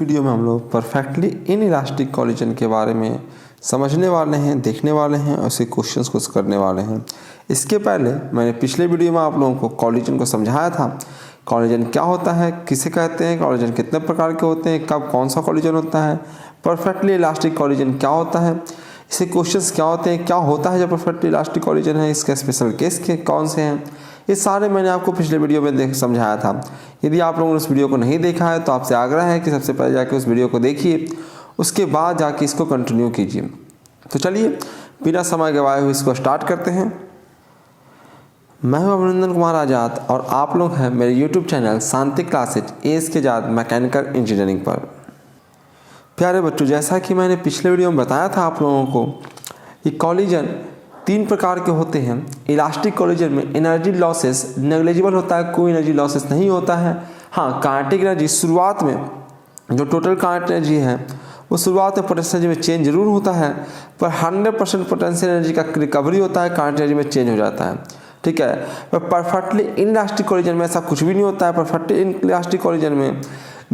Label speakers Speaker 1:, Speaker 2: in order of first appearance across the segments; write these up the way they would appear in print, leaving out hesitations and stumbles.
Speaker 1: Video में हम लोग परफेक्टली इनइलास्टिक कॉलिजन के बारे में समझने वाले हैं, देखने वाले हैं और उसके क्वेश्चंस को करने वाले हैं। इसके पहले मैंने पिछले वीडियो में आप लोगों को कॉलिजन को समझाया था। कॉलिजन क्या होता है, किसे कहते हैं, कॉलिजन कितने प्रकार के होते हैं, कब कौन सा कॉलिजन होता है, परफेक्टली इलास्टिक कॉलिजन क्या होता है, इससे क्वेश्चंस क्या होते हैं, क्या होता है जब परफेक्टली इलास्टिक कॉलिजन है, इसके स्पेशल केस के कौन से हैं, ये सारे मैंने आपको पिछले वीडियो में समझाया था। यदि आप लोगों ने उस वीडियो को नहीं देखा है तो आपसे आग्रह है कि सबसे पहले जाके उस वीडियो को देखिए, उसके बाद जाके इसको कंटिन्यू कीजिए। तो चलिए बिना समय गवाए हुए इसको स्टार्ट करते हैं। मैं हूं अभिनंदन कुमार आज़ाद और आप लोग हैं मेरे यूट्यूब चैनल शांति क्लासेज ASK आज़ाद मैकेनिकल इंजीनियरिंग पर। प्यारे बच्चों, जैसा कि मैंने पिछले वीडियो में बताया था आप लोगों को कि कॉलिजन 3 प्रकार के होते हैं। इलास्टिक कॉलिजन में एनर्जी लॉसेस नेग्लिजिबल होता है, कोई एनर्जी लॉसेस नहीं होता है। हाँ, काइनेटिक एनर्जी शुरुआत में जो टोटल काइनेटिक एनर्जी है वो शुरुआत में पोटेंशियल एनर्जी में चेंज जरूर होता है, पर 100% पोटेंशियल एनर्जी का रिकवरी होता है, काइनेटिक एनर्जी में चेंज हो जाता है। ठीक है, पर परफेक्टली इनइलास्टिक कॉलिजन में ऐसा कुछ भी नहीं होता है। परफेक्टली इनइलास्टिक कॉलिजन में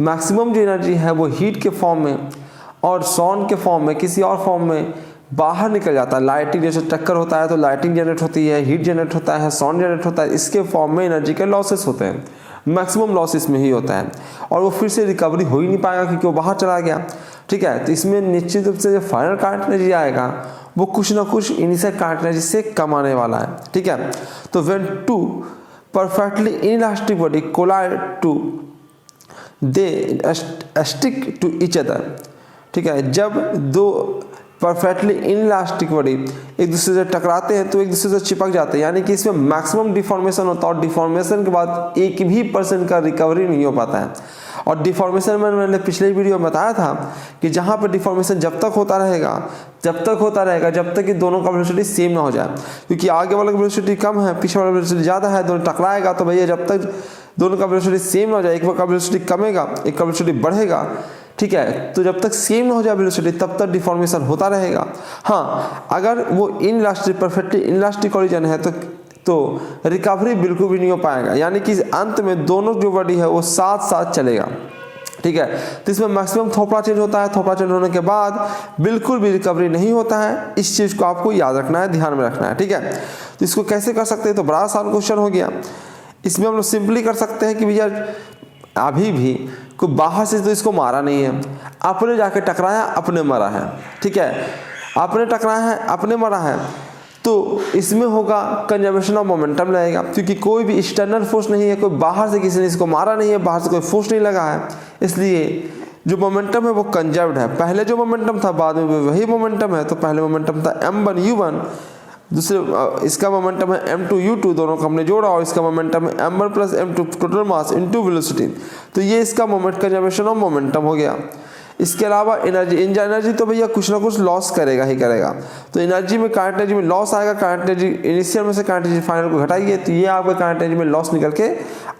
Speaker 1: मैक्सिमम जो एनर्जी है वो हीट के फॉर्म में और साउंड के फॉर्म में, किसी और फॉर्म में बाहर निकल जाता है। लाइटिंग जैसे टक्कर होता है तो लाइटिंग जनरेट होती है, हीट जनरेट होता है, साउंड जनरेट होता है, इसके फॉर्म में एनर्जी के लॉसेस होते हैं। मैक्सिमम लॉसेस में ही होता है और वो फिर से रिकवरी हो ही नहीं पाएगा क्योंकि वो बाहर चला गया। ठीक है, तो इसमें निश्चित रूप से जो फाइनल काइनेटिक एनर्जी आएगा वो कुछ ना कुछ इनिशियल काइनेटिक एनर्जी से कम आने वाला है। ठीक है, तो when two perfectly inelastic body collide to they stick to each other. ठीक है, जब दो परफेक्टली इनइलास्टिक बॉडी एक दूसरे से टकराते हैं तो एक दूसरे से चिपक जाते हैं, यानी कि इसमें मैक्सिमम डिफॉर्मेशन होता है और डिफॉर्मेशन के बाद 1 भी % का रिकवरी नहीं हो पाता है। और डिफॉर्मेशन में मैंने पिछले वीडियो में बताया था कि जहाँ पर डिफॉर्मेशन जब तक होता रहेगा जब तक कि दोनों का वेलोसिटी सेम ना हो जाए, क्योंकि आगे वाला का वेलोसिटी कम है, पीछे वाला वेलोसिटी ज़्यादा है, दोनों टकराएगा तो भैया जब तक दोनों का वेलोसिटी सेम ना हो जाए, एक का वेलोसिटी कमेगा एक का वेलोसिटी बढ़ेगा। ठीक है, तो जब तक सेम ना हो जाए वेलोसिटी तब तक डिफॉर्मेशन होता रहेगा। हाँ, अगर वो इनइलास्टिक परफेक्टली इनइलास्टिक कॉलिजन है तो रिकवरी बिल्कुल भी नहीं हो पाएगा, यानी कि अंत में दोनों जो बॉडी है वो साथ साथ चलेगा। ठीक है, तो इसमें मैक्सिमम थोपड़ा चेंज होता है, थोपड़ा चेंज होने के बाद बिल्कुल भी रिकवरी नहीं होता है। इस चीज़ को आपको याद रखना है, ध्यान में रखना है। ठीक है, तो इसको कैसे कर सकते हैं, तो बड़ा आसान क्वेश्चन हो गया। इसमें हम लोग सिंपली कर सकते हैं कि भैया अभी भी कोई बाहर से तो इसको मारा नहीं है, अपने जाके टकराया, अपने मरा है। ठीक है, आपने टकराया है, अपने मरा है, तो इसमें होगा कंजर्वेशन ऑफ मोमेंटम लगेगा, क्योंकि कोई भी एक्सटर्नल फोर्स नहीं है, कोई बाहर से किसी ने इसको मारा नहीं है, बाहर से कोई फोर्स नहीं लगा है, इसलिए जो मोमेंटम है वो कंजर्व्ड है। पहले जो मोमेंटम था बाद में वही मोमेंटम है। तो पहले मोमेंटम था m1u1, दूसरे इसका मोमेंटम है m2u2, दोनों को हमने जोड़ा और इसका मोमेंटम है m1 + m2 total mass into velocity. तो ये इसका मोमेंट कंजर्वेशन ऑफ मोमेंटम हो गया। इसके अलावा एनर्जी तो भैया कुछ ना कुछ लॉस करेगा ही करेगा। तो एनर्जी में काइनेटिक एनर्जी में लॉस आएगा, काइनेटिक एनर्जी इनिशियल में से काइनेटिक एनर्जी फाइनल को घटाइए तो ये आपका काइनेटिक एनर्जी में लॉस निकल के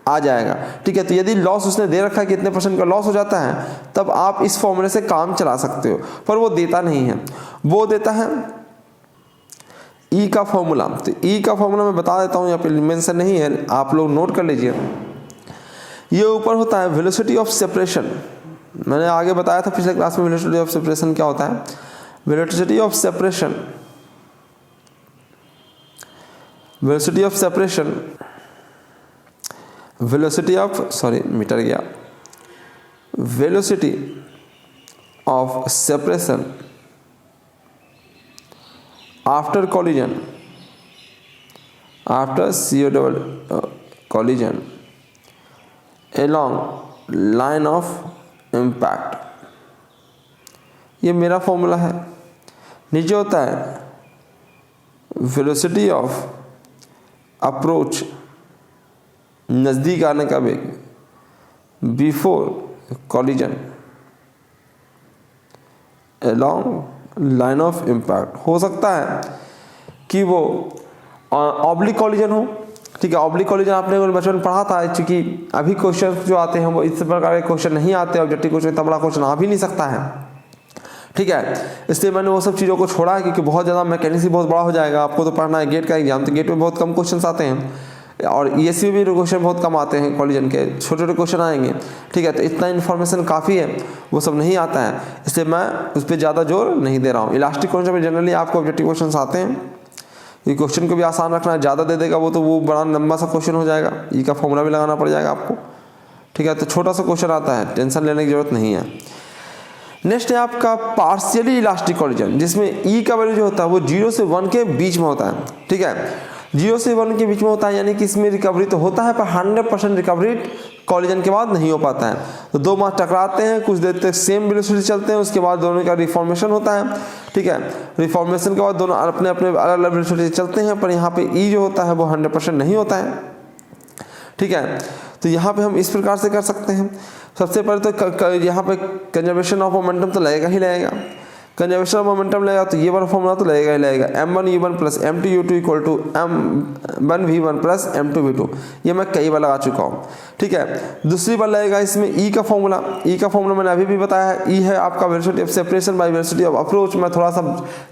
Speaker 1: आ जाएगा। ठीक है, तो यदि लॉस उसने दे रखा है कि इतने % का लॉस हो जाता है तब आप इस फॉर्मूले से काम चला सकते हो, पर वो देता नहीं है, वो देता है E का फॉर्मूला। तो E का फॉर्मूला मैं बता देता हूँ, यहाँ पे मेंशन नहीं है, आप लोग नोट कर लीजिए। ये ऊपर होता है वेलोसिटी ऑफ सेपरेशन। मैंने आगे बताया था पिछले क्लास में वेलोसिटी ऑफ सेपरेशन क्या होता है। Velocity of separation velocity of separation after collision, after CO double collision along line of impact, ये मेरा फॉर्मूला है। नीचे होता है वेलोसिटी ऑफ अप्रोच, नज़दीक आने का वेग, before collision along line of impact. हो सकता है कि वो ऑब्लिक कॉलिजन हो। ठीक है, ऑब्लिक कॉलिजन आपने बचपन में पढ़ा था, क्योंकि अभी क्वेश्चन जो आते हैं वो इस प्रकार के क्वेश्चन नहीं आते, ऑब्जेक्टिव क्वेश्चन इतना बड़ा क्वेश्चन आ भी नहीं सकता है। ठीक है, इसलिए मैंने वो सब चीज़ों को छोड़ा है, क्योंकि बहुत ज़्यादा मैकेनिक्स बहुत बड़ा हो जाएगा। आपको तो पढ़ना है गेट का एग्जाम, तो गेट में बहुत कम क्वेश्चन आते हैं, और ESE में भी क्वेश्चन बहुत कम आते हैं कॉलिजन के, छोटे छोटे क्वेश्चन आएंगे, ठीक है। तो इतना इन्फॉर्मेशन काफ़ी है, वो सब नहीं आता है, इसलिए मैं उस पर ज़्यादा जोर नहीं दे रहा हूँ। इलास्टिक कॉलिजन में जनरली आपको ऑब्जेक्टिव क्वेश्चन आते हैं, ये क्वेश्चन को भी आसान रखना है, ज़्यादा दे देगा वो तो वो बड़ा लंबा सा क्वेश्चन हो जाएगा, ई का फॉर्मूला भी लगाना पड़ जाएगा आपको, ठीक है। तो छोटा सा क्वेश्चन आता है, टेंशन लेने की जरूरत नहीं है। नेक्स्ट है आपका पार्शियली इलास्टिक कॉलिजन, जिसमें ई का वैल्यू जो होता है वो 0 से 1 के बीच में होता है, ठीक है। 0 से 1 के बीच में होता है, यानी कि इसमें रिकवरी तो होता है पर 100% रिकवरी कॉलिजन के बाद नहीं हो पाता है। तो दो मास टकराते हैं, कुछ देर तक सेम वेलोसिटी चलते हैं, उसके बाद दोनों का रिफॉर्मेशन होता है, ठीक है। रिफॉर्मेशन के बाद दोनों अपने अपने अलग अलग वेलोसिटी चलते हैं, पर यहाँ पे ई जो होता है वो 100% नहीं होता है, ठीक है। तो यहाँ पे हम इस प्रकार से कर सकते हैं। सबसे पहले तो यहाँ पे कंजर्वेशन ऑफ मोमेंटम तो लगेगा ही लगेगा, कंजर्वेशन ऑफ मोमेंटम लगेगा तो ये वाला फॉर्मूला तो लगेगा ही लगेगा, m1u1 plus m2u2 equal to m1v1 plus m2v2, ये मैं कई बार लगा चुका हूँ, ठीक है। दूसरी बार लगेगा इसमें ई का फॉर्मूला, ई का फॉर्मूला मैंने अभी भी बताया है, ई है आपका velocity of separation by velocity of approach. मैं थोड़ा सा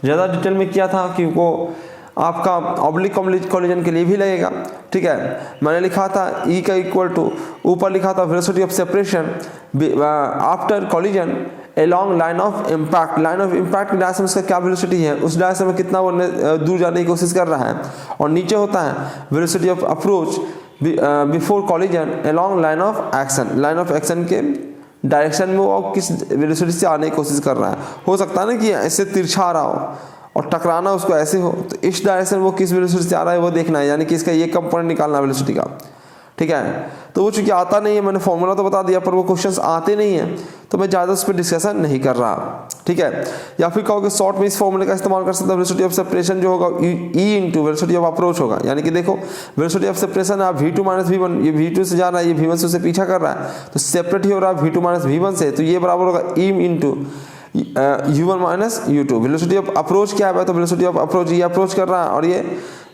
Speaker 1: ज़्यादा डिटेल में किया था कि वो आपका ऑब्लिक कॉलिजन के लिए भी लगेगा, ठीक है। मैंने लिखा था ई का इक्वल टू, ऊपर लिखा था velocity of separation after collision along line of impact. Line of impact की डायरेक्शन उसका क्या वेलोसिटी है, उस डायरेक्शन में कितना वो दूर जाने की कोशिश कर रहा है, और नीचे होता है velocity of approach before collision along line of action. Line of action के डायरेक्शन में वो किस वेलोसिटी से आने की कोशिश कर रहा है। हो सकता है ना कि ऐसे तिरछा आ रहा हो और टकराना उसको ऐसे हो, तो इस डायरेक्शन वो किस वेलोसिटी से आ रहा है वो देखना है, यानी कि इसका ये कंपोनेंट निकालना वेलोसिटी का, ठीक है। तो वो चूंकि आता नहीं है, मैंने फॉर्मूला तो बता दिया पर वो क्वेश्चंस आते नहीं है, तो मैं ज़्यादा उस पर डिस्कशन नहीं कर रहा, ठीक है। या फिर कहोगे शॉर्ट में इस फॉर्मूले का इस्तेमाल कर सकते हैं, वेलोसिटी ऑफ सेपरेशन जो होगा E into velocity of approach होगा, यानी कि देखो वेलोसिटी ऑफ सेपरेशन है v2 माइनस v1, ये v2 से जा रहा है, ये v1 से उसे पीछा कर रहा है, तो सेपरेट ही हो रहा है v2 माइनस v1 से, तो ये बराबर होगा E into u1 minus u2। Velocity of approach क्या है, तो वेलोसिटी ऑफ अप्रोच ये अप्रोच कर रहा है और ये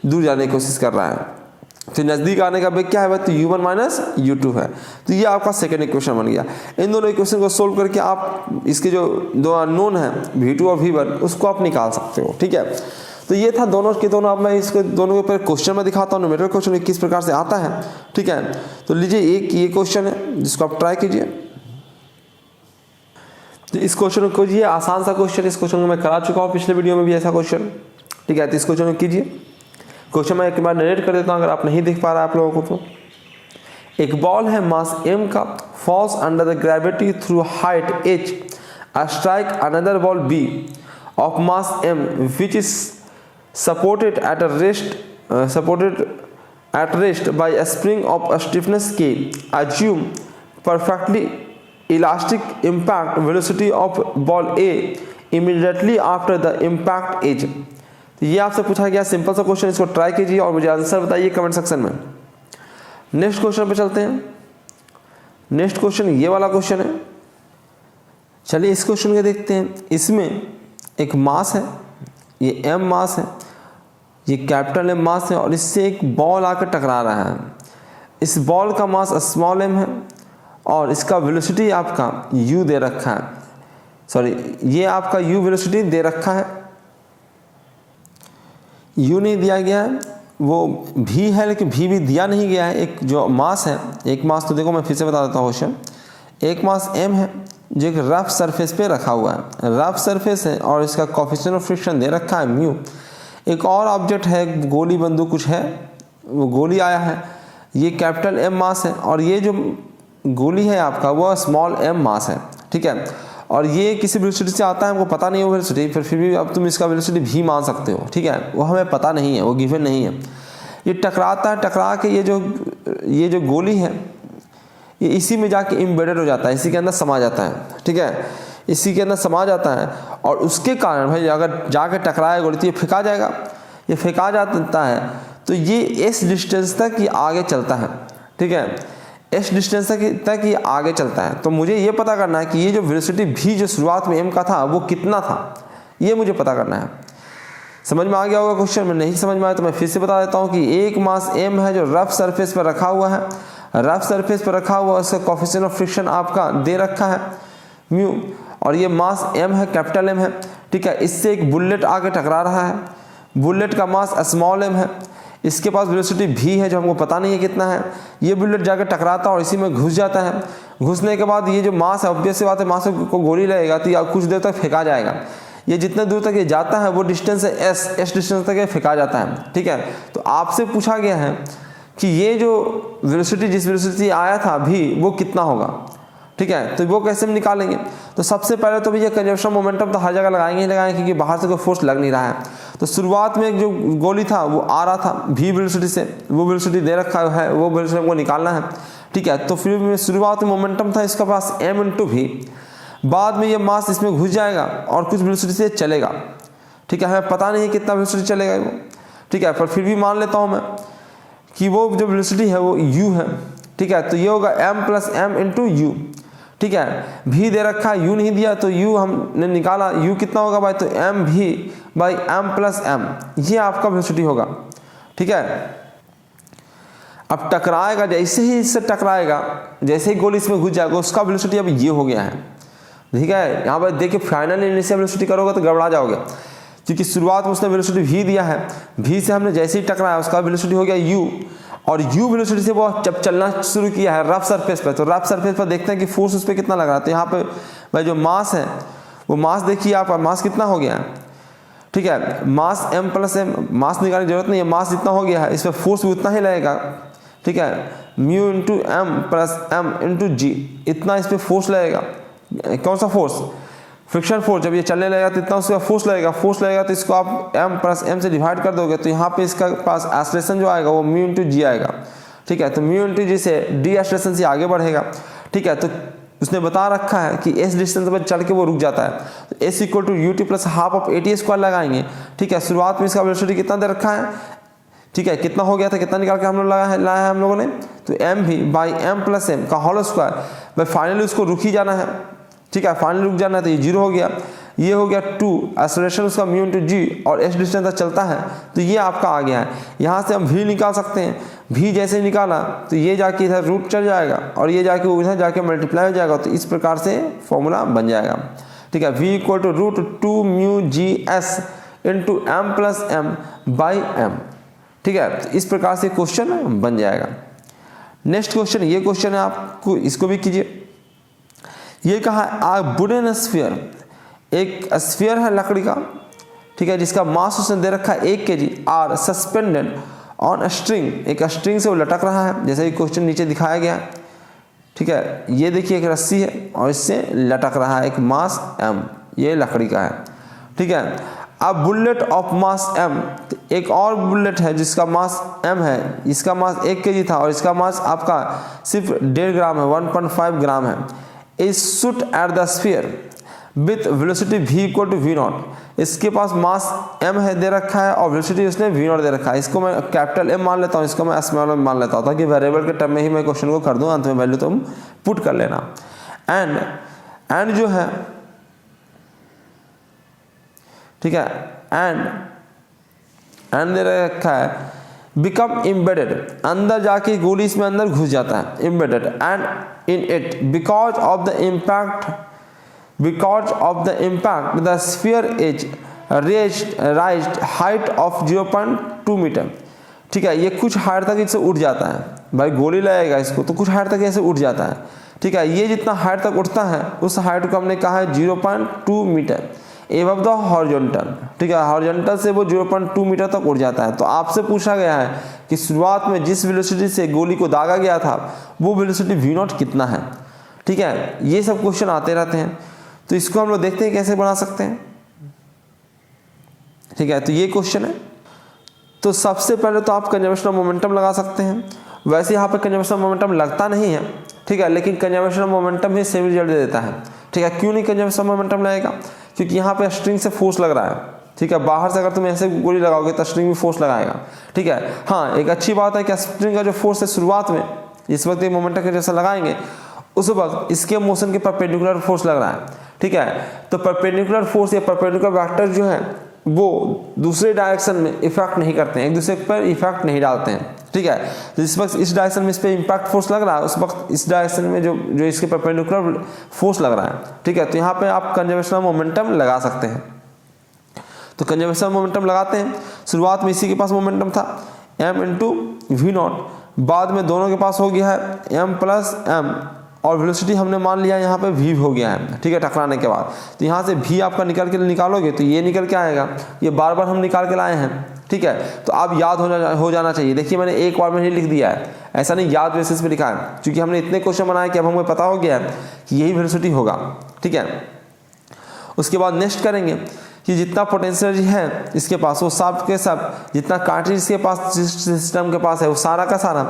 Speaker 1: दूर जाने की कोशिश कर रहा है, तो नज़दीक आने का वेग क्या है, तो u1 माइनस u2 है। तो ये आपका सेकेंड इक्वेशन बन गया। इन दोनों इक्वेशन को सोल्व करके आप इसके जो दो अननोन है v2 और v1 उसको आप निकाल सकते हो, ठीक है। तो ये था दोनों के दोनों। अब मैं इसको दोनों के ऊपर क्वेश्चन में दिखाता हूँ, न्यूमेरिकल क्वेश्चन किस प्रकार से आता है, ठीक है। तो लीजिए एक ये क्वेश्चन है जिसको आप ट्राई कीजिए, तो इस क्वेश्चन को कीजिए, आसान सा क्वेश्चन, इस क्वेश्चन को मैं करा चुका हूँ पिछले वीडियो में भी ऐसा क्वेश्चन, ठीक है। तो इस क्वेश्चन को कीजिए, क्वेश्चन मैं एक बार नरेट कर देता हूँ अगर आप नहीं देख पा रहा आप लोगों को। तो एक बॉल है मास m का, falls under the gravity through height h, strike another ball b of mass m which is supported at rest by a spring of stiffness k, assume perfectly elastic impact velocity of ball A immediately after the impact H। तो ये आपसे पूछा गया simple सा question, इसको try कीजिए और मुझे आंसर बताइए कमेंट सेक्शन में। नेक्स्ट क्वेश्चन पे चलते हैं। नेक्स्ट क्वेश्चन ये वाला क्वेश्चन है, चलिए इस क्वेश्चन को देखते हैं। इसमें एक मास है, ये m मास है, ये कैपिटल M मास है, और इससे एक बॉल आकर टकरा रहा है। इस बॉल का मास स्मॉल m है और इसका वेलोसिटी आपका u दे रखा है, सॉरी ये आपका u वेलोसिटी दे रखा है, u नहीं दिया गया है, वो v है लेकिन v भी दिया नहीं गया है। एक जो मास है, एक मास तो देखो मैं फिर से बता देता हूँ क्वेश्चन, एक मास m है जो एक रफ सरफेस पे रखा हुआ है, रफ सरफेस है और इसका कोएफिशिएंट ऑफ फ्रिक्शन दे रखा है म्यू। एक और ऑब्जेक्ट है, गोली बंदूक कुछ है, वो गोली आया है, ये कैपिटल M मास है और ये जो गोली है आपका वो स्मॉल m मास है, ठीक है। और ये किसी वेलोसिटी से आता है, हमको पता नहीं है वो वेलोसिटी, फिर भी अब तुम इसका वेलोसिटी v मान सकते हो, ठीक है। वो हमें पता नहीं है, वो गिवन नहीं है। ये टकराता है, टकरा के ये जो गोली है ये इसी में जाके एम्बेडेड हो जाता है, इसी के अंदर समा जाता है, ठीक है, इसी के अंदर समा जाता है। और उसके कारण भाई अगर जाके टकराए गोली तो ये फेंका जाएगा, ये फेंका जाता है तो ये s डिस्टेंस तक ये आगे चलता है, ठीक है, s डिस्टेंस तक ये आगे चलता है। तो मुझे ये पता करना है कि ये जो वेलोसिटी v जो शुरुआत में m का था वो कितना था, ये मुझे पता करना है। समझ में आ गया होगा क्वेश्चन में, नहीं समझ में आया तो मैं फिर से बता देता हूँ कि एक मास m है जो रफ सरफेस पर रखा हुआ है, रफ सरफेस पर रखा हुआ, उसका कोएफिशिएंट ऑफ फ्रिक्शन आपका दे रखा है म्यू, और ये मास m है, कैपिटल M है, ठीक है। इससे एक बुलेट आगे टकरा रहा है, बुलेट का मास स्मॉल m है, इसके पास वेलोसिटी v है जो हमको पता नहीं है कितना है। ये बुलेट जाकर टकराता है और इसी में घुस जाता है। घुसने के बाद ये जो मास है, ऑब्वियस सी बात है, मास को गोली लगेगा तो या कुछ देर तक फेंका जाएगा। ये जितने दूर तक ये जाता है वो डिस्टेंस है s डिस्टेंस तक ये फेंका जाता है। ठीक है, तो आपसे पूछा गया है कि ये जो वेलोसिटी, जिस वेलोसिटी आया था v, वो कितना होगा। ठीक है, तो वो कैसे हम निकालेंगे। तो सबसे पहले तो भैया कंजर्वेशन मोमेंटम तो हर जगह लगाएंगे ही लगाएंगे, क्योंकि बाहर से कोई फोर्स लग नहीं रहा है। तो शुरुआत में जो गोली था वो आ रहा था v वेलोसिटी से, वो वेलोसिटी दे रखा है, वो वेलोसिटी हमको निकालना है। ठीक है, तो फिर शुरुआत में मोमेंटम था इसके पास m × v, बाद में ये मास इसमें घुस जाएगा और कुछ वेलोसिटी से चलेगा। ठीक है, हमें पता नहीं है कितना वेलोसिटी चलेगा वो। ठीक है, पर फिर भी मान लेता हूँ मैं कि वो जो वेलोसिटी है वो u है। ठीक है, तो ये होगा m + m × u। ठीक है, v दे रखा है, u नहीं दिया, तो u हमने निकाला, u कितना होगा भाई, तो mv/m + m, ये आपका वेलोसिटी होगा। ठीक है, अब टकराएगा, जैसे ही इससे टकराएगा, जैसे ही गोली इसमें घुस जाएगा, उसका वेलोसिटी अब ये हो गया है। ठीक है, यहाँ पर देखिए फाइनल इनिशियल वेलोसिटी करोगे तो गड़बड़ा जाओगे, क्योंकि शुरुआत में उसने वेलोसिटी v दिया है, v से हमने जैसे ही टकराया उसका वेलोसिटी हो गया u, और u वेलोसिटी से वो जब चलना शुरू किया है रफ सरफेस पर, तो रफ सरफेस पर देखते हैं कि फोर्स उस पर कितना लग रहा है। तो यहाँ पे भाई जो मास है वो मास देखिए आप, मास कितना हो गया है। ठीक है, मास m + m, मास निकालने की जरूरत नहीं है, मास जितना हो गया है इस पर फोर्स भी उतना ही लगेगा। ठीक है, μ × m + m × g, इतना इस पर फोर्स लगेगा। कौन सा फोर्स, फ्रिक्शन फोर्स। जब ये चलने लगेगा तो इतना उसका फोर्स लगेगा, तो इसको आप m + m से डिवाइड कर दोगे, तो यहाँ पे इसका पास एक्सेलरेशन जो आएगा वो μ × g आएगा। ठीक है, तो μ × g से d एक्सेलरेशन से आगे बढ़ेगा। ठीक है, तो उसने बता रखा है कि s डिस्टेंस पर चल के वो रुक जाता है, तो s = ut + ½ लगाएंगे। ठीक है, शुरुआत में इसका वेलोसिटी कितना दे रखा है। ठीक है, कितना हो गया था, कितना निकाल के हम लोग लाया है हम लोगों ने, तो mv/m + m का होल स्क्वायर। भाई फाइनली उसको रुक ही जाना है। ठीक है, फाइनली रुक जाना है, तो ये 0 हो गया, ये हो गया 2, एक्सेलरेशन उसका μ × g, और s डिस्टेंस तक चलता है, तो ये आपका आ गया है। यहाँ से हम v निकाल सकते हैं, v जैसे ही निकाला तो ये जाके इधर रूट चल जाएगा और ये जाके उधर जाके मल्टीप्लाई हो जाएगा, तो इस प्रकार से फॉर्मूला बन जाएगा। ठीक है, v = √2μgs × m + m/m। ठीक है, तो इस प्रकार से क्वेश्चन बन जाएगा। नेक्स्ट क्वेश्चन, ये क्वेश्चन है आपको, इसको भी कीजिए। ये कहा आ वुडन स्फीयर, एक स्फीयर है लकड़ी का। ठीक है, जिसका मास उसने दे रखा है 1 kg, are suspended on string, एक स्ट्रिंग से वो लटक रहा है, जैसे कि क्वेश्चन नीचे दिखाया गया। ठीक है, ये देखिए एक रस्सी है और इससे लटक रहा है, एक मास m, ये लकड़ी का है। ठीक है, अब बुलेट ऑफ मास m, एक और बुलेट है जिसका मास m है, इसका मास 1 kg था और इसका मास आपका सिर्फ 1.5 ग्राम है, 1.5 ग्राम है। Is shoot at the sphere with velocity v = v0। इसके पास मास m है दे रखा है और वेलोसिटी उसने v0 दे रखा है। इसको मैं कैपिटल M मान लेता हूँ, इसको मैं स्मॉल m मान लेता हूँ, ताकि वेरिएबल के टर्म में ही मैं क्वेश्चन को कर दूँ, अंत में वैल्यू तुम पुट कर लेना। एंड जो है, ठीक है, एंड दे रखा है बिकम इम्बेडेड, अंदर जाके गोली इसमें अंदर घुस जाता है, embedded and in it because of the impact the sphere is raised height of 0.2 metre. ठीक है, ये कुछ हाइट तक इससे उठ जाता है, भाई गोली लगेगा इसको तो कुछ हाइट तक ऐसे उठ जाता है। ठीक है, ये जितना हाइट तक उठता है उस हाइट को हमने कहा है 0.2 मीटर एबव द हॉरिजॉन्टल। ठीक है, हॉरिजॉन्टल से वो 0.2 मीटर तक उड़ जाता है। तो आपसे पूछा गया है कि शुरुआत में जिस वेलोसिटी से गोली को दागा गया था वो वेलोसिटी v0 कितना है। ठीक है, ये सब क्वेश्चन आते रहते हैं, तो इसको हम लोग देखते हैं कैसे बना सकते हैं। ठीक है, तो ये क्वेश्चन है। तो सबसे पहले तो आप कंजर्वेशन ऑफ मोमेंटम लगा सकते हैं। वैसे यहाँ पे कंजर्वेशन ऑफ मोमेंटम लगता नहीं है, ठीक है, लेकिन कंजर्वेशन ऑफ मोमेंटम ही सेम रिजल्ट दे देता है। ठीक है, क्यों नहीं कंजर्वेशन ऑफ मोमेंटम लगेगा, क्योंकि यहाँ पे स्ट्रिंग से फोर्स लग रहा है। ठीक है, बाहर से अगर तुम ऐसे गोली लगाओगे तो स्ट्रिंग में फोर्स लगाएगा। ठीक है, हाँ एक अच्छी बात है कि स्प्रिंग का जो फोर्स है शुरुआत में, इस वक्त ये मोमेंटम के जैसा लगाएंगे उस वक्त इसके मोशन के परपेंडिकुलर फोर्स लग रहा है। ठीक है, तो परपेंडिकुलर फोर्स या परपेंडिकुलर वेक्टर जो है वो दूसरे डायरेक्शन में इफेक्ट नहीं करते हैं, एक दूसरे पर इफेक्ट नहीं डालते हैं। ठीक है, तो इस वक्त इस डायरेक्शन में इस पर इम्पैक्ट फोर्स लग रहा है, उस वक्त इस डायरेक्शन में जो इसके परपेंडिकुलर फोर्स लग रहा है। ठीक है, तो यहाँ पे आप कंजर्वेशन ऑफ मोमेंटम लगा सकते हैं। तो कंजर्वेशन ऑफ मोमेंटम लगाते हैं। शुरुआत में इसी के पास मोमेंटम था, m इंटू वी नॉट, बाद में दोनों के पास हो गया है m प्लस m, और वेलोसिटी हमने मान लिया यहाँ पे v हो गया है, ठीक है, टकराने के बाद। तो यहाँ से v आपका निकालोगे तो ये निकल के आएगा, ये बार बार हम निकाल के लाए हैं, ठीक है। तो अब याद हो जाना चाहिए। देखिए मैंने एक बार में ही लिख दिया है, ऐसा नहीं याद बेसिस पे लिखा है, क्योंकि हमने इतने क्वेश्चन बनाए कि अब हमें पता हो गया है कि यही वेलोसिटी होगा, ठीक है। उसके बाद नेक्स्ट करेंगे कि जितना पोटेंशियल एनर्जी है इसके पास वो सब के सब, जितना कार्टेज इसके पास सिस्टम के पास है वो सारा का सारा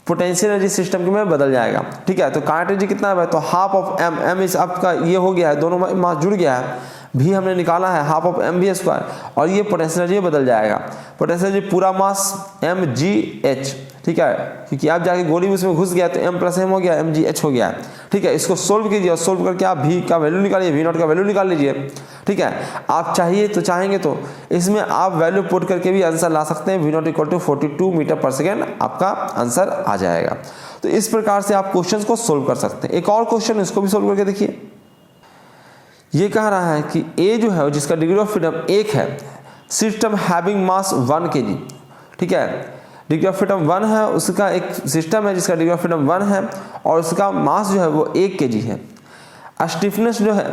Speaker 1: पोटेंशियल एनर्जी सिस्टम के में बदल जाएगा, ठीक है। तो करंट एनर्जी कितना है, तो हाफ ऑफ एम, एम इस आपका ये हो गया है, दोनों मास जुड़ गया है, भी हमने निकाला है half of M B square, और ये पोटेंशियल एनर्जी बदल जाएगा। पोटेंशियल एनर्जी पूरा मास एम जी एच, ठीक है, क्योंकि आप जाके गोली उसमें घुस गया तो एम प्लस एम हो गया, एम जी एच हो गया, ठीक है। इसको सोल्व कीजिए और सोल्व करके आप भी का वैल्यू निकालिए, वी नॉट का वैल्यू निकाल लीजिए, ठीक है। आप चाहेंगे तो इसमें आप वैल्यू पुट करके भी आंसर ला सकते हैं, V naught equal to 42 metre per second आपका आंसर आ जाएगा। तो इस प्रकार से आप क्वेश्चन को सोल्व कर सकते हैं। एक और क्वेश्चन इसको भी सोल्व करके देखिए। ये कह रहा है कि ए जो है जिसका डिग्री ऑफ फ्रीडम 1 है, सिस्टम हैविंग मास 1 kg, ठीक है, डिग्री ऑफ फ्रीडम 1 है, उसका एक सिस्टम है जिसका डिग्री ऑफ फ्रीडम 1 है और उसका मास जो है वो 1 kg है। स्टिफनेस जो है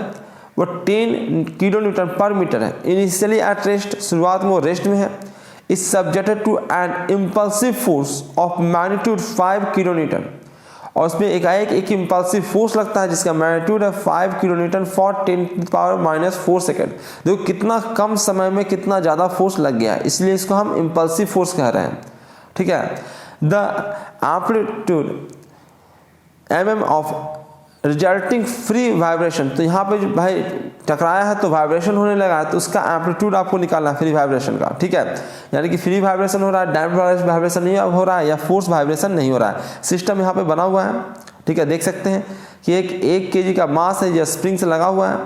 Speaker 1: वो 10 किलो न्यूटन पर मीटर है। इनिशियली एट रेस्ट, शुरुआत में वो रेस्ट में है। Is subjected to an impulsive force of magnitude 5 kilo newton, और उसमें एक इम्पल्सिव फोर्स लगता है जिसका मैग्नीट्यूड है 5 किलो न्यूटन फॉर 10⁻⁴ सेकेंड। देखो कितना कम समय में कितना ज़्यादा फोर्स लग गया है, इसलिए इसको हम इम्पल्सिव फोर्स कह रहे हैं, ठीक है। The amplitude mm of resulting free vibration, तो यहाँ पे जो भाई टकराया है तो वाइब्रेशन होने लगा है, तो उसका एम्पलीट्यूड आपको निकालना है फ्री वाइब्रेशन का, ठीक है। यानी कि फ्री वाइब्रेशन हो रहा है, डैम्प्ड वाइब्रेशन नहीं हो रहा है, या फोर्स वाइब्रेशन नहीं हो रहा है। सिस्टम यहाँ पे बना हुआ है, ठीक है, देख सकते हैं कि एक kg का मास है, यह स्प्रिंग से लगा हुआ है,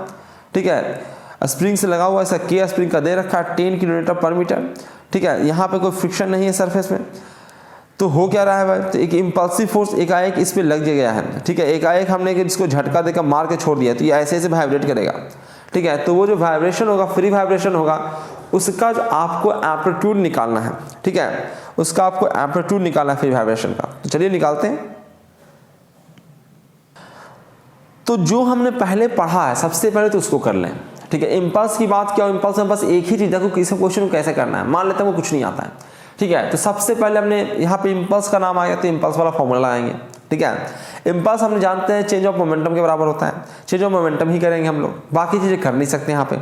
Speaker 1: ठीक है, स्प्रिंग से लगा हुआ है, इसका के स्प्रिंग का दे रखा है 10 किलोमीटर पर मीटर, ठीक है। यहाँ पे कोई फ्रिक्शन नहीं है सरफेस में, तो हो क्या रहा है भाई, तो एक इम्पल्सिव फोर्स एकाएक इस पे लग गया है, ठीक है। एकाएक हमने इसको झटका देकर मार के छोड़ दिया, तो ये ऐसे ऐसे वाइब्रेट करेगा, ठीक है। तो वो जो वाइब्रेशन होगा, फ्री वाइब्रेशन होगा, उसका जो आपको एम्पलीट्यूड निकालना है, ठीक है, उसका आपको एम्पलीट्यूड निकालना है फ्री वाइब्रेशन का। तो चलिए निकालते हैं। तो जो हमने पहले पढ़ा है सबसे पहले तो उसको कर लें, ठीक है। इम्पल्स की बात क्या, इम्पल्स में बस एक ही चीज देखो किसी क्वेश्चन को कैसे करना है, मान लेते हैं वो कुछ नहीं आता है, ठीक है। तो सबसे पहले हमने यहाँ पे इम्पल्स का नाम आया तो इम्पल्स वाला फॉर्मूला लगाएंगे, ठीक है। इम्पल्स हमने जानते हैं चेंज ऑफ मोमेंटम के बराबर होता है, चेंज ऑफ मोमेंटम ही करेंगे हम लोग, बाकी चीजें कर नहीं सकते यहाँ पे,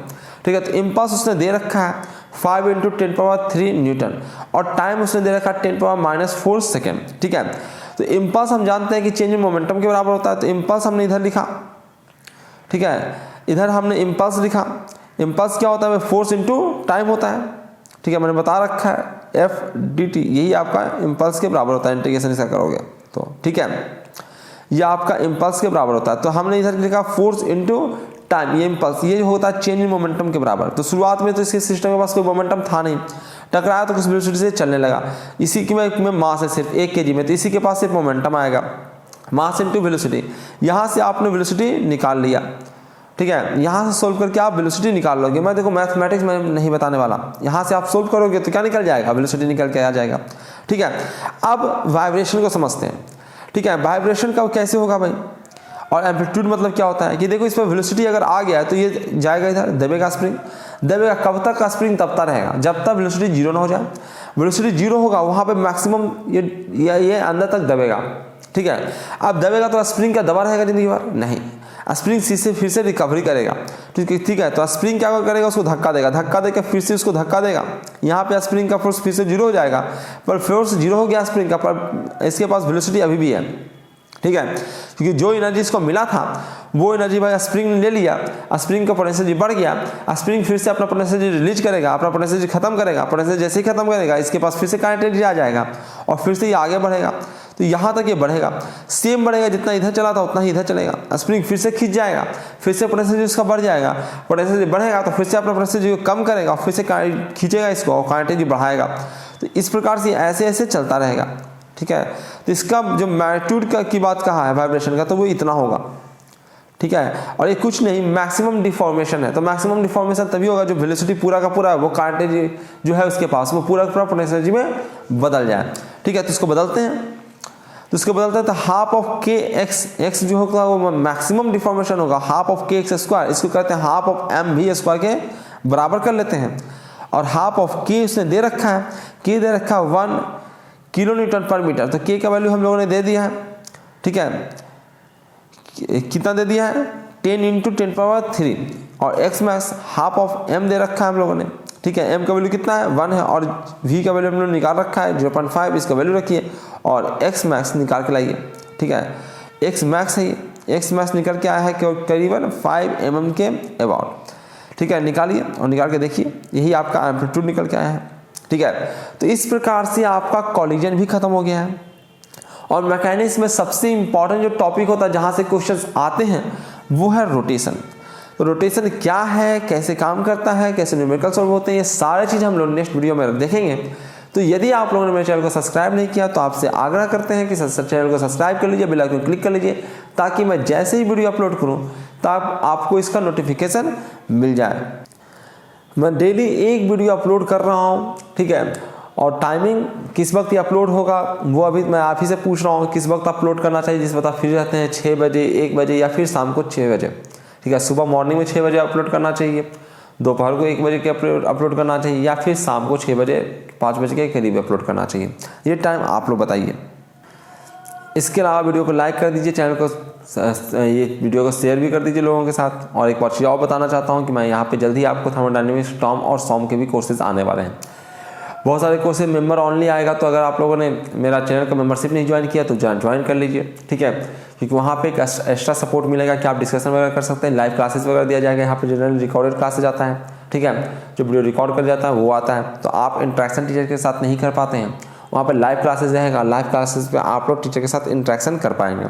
Speaker 1: ठीक है। तो इम्पल्स उसने दे रखा है 5 × 10⁻³ न्यूटन, और टाइम उसने दे रखा है 10⁻⁴ सेकेंड, ठीक है। तो इम्पल्स हम जानते हैं कि चेंज ऑफ मोमेंटम के बराबर होता है, तो इम्पल्स हमने इधर लिखा, ठीक है, इधर हमने इम्पल्स लिखा। इम्पल्स क्या होता है, फोर्स इंटू टाइम होता है, ठीक है, मैंने बता रखा है F/dt, यही आपका इम्पल्स के बराबर होता है, इंटीग्रेशन इसका करोगे तो, ठीक है, ये आपका इम्पल्स के बराबर होता है। तो हमने इधर लिखा फोर्स इंटू टाइम, ये इम्पल्स, ये होता है चेंज इन मोमेंटम के बराबर। तो शुरुआत में तो इसके सिस्टम के पास कोई मोमेंटम था नहीं, टकराया तो कुछ वेलोसिटी से चलने लगा, इसी की में मास है सिर्फ 1 kg में, तो इसी के पास सिर्फ मोमेंटम आएगा, मास इंटू वेलोसिटी। यहाँ से आपने वेलोसिटी निकाल लिया, ठीक है, यहाँ से सोल्व करके आप वेलोसिटी निकाल लोगे। मैं देखो मैथमेटिक्स में नहीं बताने वाला, यहाँ से आप सोल्व करोगे तो क्या निकल जाएगा, वेलोसिटी निकल के आ जाएगा, ठीक है। अब वाइब्रेशन को समझते हैं, ठीक है। वाइब्रेशन का कैसे होगा भाई, और एम्पलीट्यूड मतलब क्या होता है कि देखो इस पर वेलोसिटी अगर आ गया तो ये जाएगा इधर, दबेगा स्प्रिंग, दबेगा कब तक का स्प्रिंग तब रहेगा जब तक वेलोसिटी 0 ना हो जाए। वेलोसिटी 0 होगा वहाँ पे मैक्सिमम ये अंदर तक दबेगा, ठीक है। अब दबेगा तो स्प्रिंग का दबा रहेगा जिंदगी भर, नहीं, स्प्रिंग से फिर से रिकवरी करेगा, ठीक है। तो स्प्रिंग क्या करेगा, उसको धक्का देगा, धक्का देकर फिर से उसको धक्का देगा, यहाँ पे स्प्रिंग का फोर्स फिर से 0 हो जाएगा, पर फोर्स 0 हो गया स्प्रिंग का, पर इसके पास वेलोसिटी अभी भी है, ठीक है, क्योंकि जो एनर्जी इसको मिला था वो एनर्जी भाई स्प्रिंग ने ले लिया, स्प्रिंग का पोटेंशियल बढ़ गया, स्प्रिंग फिर से अपना पोटेंशियल रिलीज करेगा, अपना पोटेंशियल खत्म करेगा, पोटेंशियल जैसे ही खत्म करेगा इसके पास फिर से काइनेटिक एनर्जी आ जाएगा और फिर से ये आगे बढ़ेगा, तो यहाँ तक ये बढ़ेगा, सेम बढ़ेगा, जितना इधर चला था उतना ही इधर चलेगा। स्प्रिंग फिर से खींच जाएगा, फिर से पोटेंशियल इसका बढ़ जाएगा, पोटेंशियल बढ़ेगा तो फिर से अपना पोटेंशियल कम करेगा, फिर से खींचेगा इसको और काइनेटिक बढ़ाएगा। तो इस प्रकार से ऐसे ऐसे चलता रहेगा, ठीक है। तो इसका जो मैग्नीट्यूड का की बात कहा है वाइब्रेशन का, तो वो इतना होगा, ठीक है। और ये कुछ नहीं, मैक्सिमम डिफॉर्मेशन है। तो मैक्सिमम डिफॉर्मेशन तभी होगा जो वेलोसिटी पूरा का पूरा वो कार्टेज जो है उसके पास वो पूरा का पूरा पोटेंशियल एनर्जी में बदल जाए, ठीक है। तो इसको बदलते हैं, तो इसको बदलते हैं तो हाफ ऑफ के एक्स जो होगा वो मैक्सिमम डिफॉर्मेशन होगा, half of K X square, इसको कहते हैं half of M V square के बराबर कर लेते हैं। और हाफ ऑफ के उसने दे रखा है, के दे रखा है 1 किलो न्यूटन पर मीटर, तो के का वैल्यू हम लोगों ने दे दिया है, ठीक है। कितना दे दिया है 10 × 10⁻³ और x max half of M दे रखा है हम लोगों ने, ठीक है। एम का वैल्यू कितना है 1 है और वी का वैल्यू हम लोग निकाल रखा है 0.5, इसका वैल्यू रखिए और एक्स मैक्स निकाल के लाइए, ठीक है। एक्स मैक्स है, एक्स मैक्स निकल के आया है करीबन 5 mm के अबाउट, ठीक है। निकालिए और निकाल के देखिए, यही आपका एम्पलीट्यूड निकल के आया है, ठीक है। तो इस प्रकार से आपका कॉलिजन भी खत्म हो गया है। और मैकेनिक्स में सबसे इंपॉर्टेंट जो टॉपिक होता है जहाँ से क्वेश्चंस आते हैं वो है रोटेशन। तो रोटेशन क्या है, कैसे काम करता है, कैसे न्यूमेरिकल सॉल्व होते हैं, ये सारे चीज़ हम लोग नेक्स्ट वीडियो में देखेंगे। तो यदि आप लोगों ने मेरे चैनल को सब्सक्राइब नहीं किया तो आपसे आग्रह करते हैं कि चैनल को सब्सक्राइब कर लीजिए, बेल आइकन क्लिक कर लीजिए, ताकि मैं जैसे ही वीडियो अपलोड करूँ तब आपको इसका नोटिफिकेशन मिल जाए। मैं डेली एक वीडियो अपलोड कर रहा हूँ, ठीक है। और टाइमिंग किस वक्त ये अपलोड होगा वो अभी मैं आप ही से पूछ रहा हूँ, किस वक्त अपलोड करना चाहिए, जिस वक्त आप फ्री रहते हैं 6 बजे, 1 बजे या फिर शाम को 6 बजे, ठीक है। सुबह मॉर्निंग में 6 बजे अपलोड करना चाहिए, दोपहर को 1 बजे के अपलोड करना चाहिए या फिर शाम को 6 बजे 5 बजे के करीब अपलोड करना चाहिए, ये टाइम आप लोग बताइए। इसके अलावा वीडियो को लाइक कर दीजिए, चैनल को ये वीडियो को शेयर भी कर दीजिए लोगों के साथ। और एक बार चीज़ और बताना चाहता हूँ कि मैं यहाँ पे जल्दी आपको थर्मोडायनेमिक्स, टॉम और सॉम के भी कोर्सेज आने वाले हैं। बहुत सारे कोर्सेज मेंबर ऑनली आएगा, तो अगर आप लोगों ने मेरा चैनल का मेंबरशिप नहीं ज्वाइन किया तो ज्वाइन कर लीजिए, ठीक है। क्योंकि वहाँ पे एक एक्स्ट्रा सपोर्ट मिलेगा कि आप डिस्कशन वगैरह कर सकते हैं, लाइव क्लासेस वगैरह दिया जाएगा। यहाँ पे जनरल रिकॉर्डेड क्लासेज आता है, ठीक है, जो वीडियो रिकॉर्ड कर जाता है वो आता है। तो आप इंटरेक्शन टीचर के साथ नहीं कर पाते हैं, वहाँ पर लाइव क्लासेस रहेगा, लाइव क्लासेस पे आप लोग टीचर के साथ इंटरेक्शन कर पाएंगे।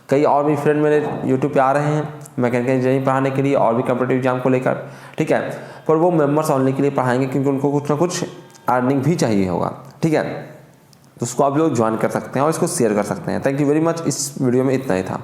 Speaker 1: कई और भी फ्रेंड मेरे यूट्यूब पे आ रहे हैं मैकेनिकल इंजीनियरिंग पढ़ाने के लिए और भी कॉम्पिटिटिव एग्जाम को लेकर, ठीक है। पर वो मेंबर्स ऑनली के लिए पढ़ाएंगे क्योंकि उनको कुछ ना कुछ अर्निंग भी चाहिए होगा, ठीक है। तो उसको आप लोग ज्वाइन कर सकते हैं और इसको शेयर कर सकते हैं। Thank you very much. इस वीडियो में इतना ही था।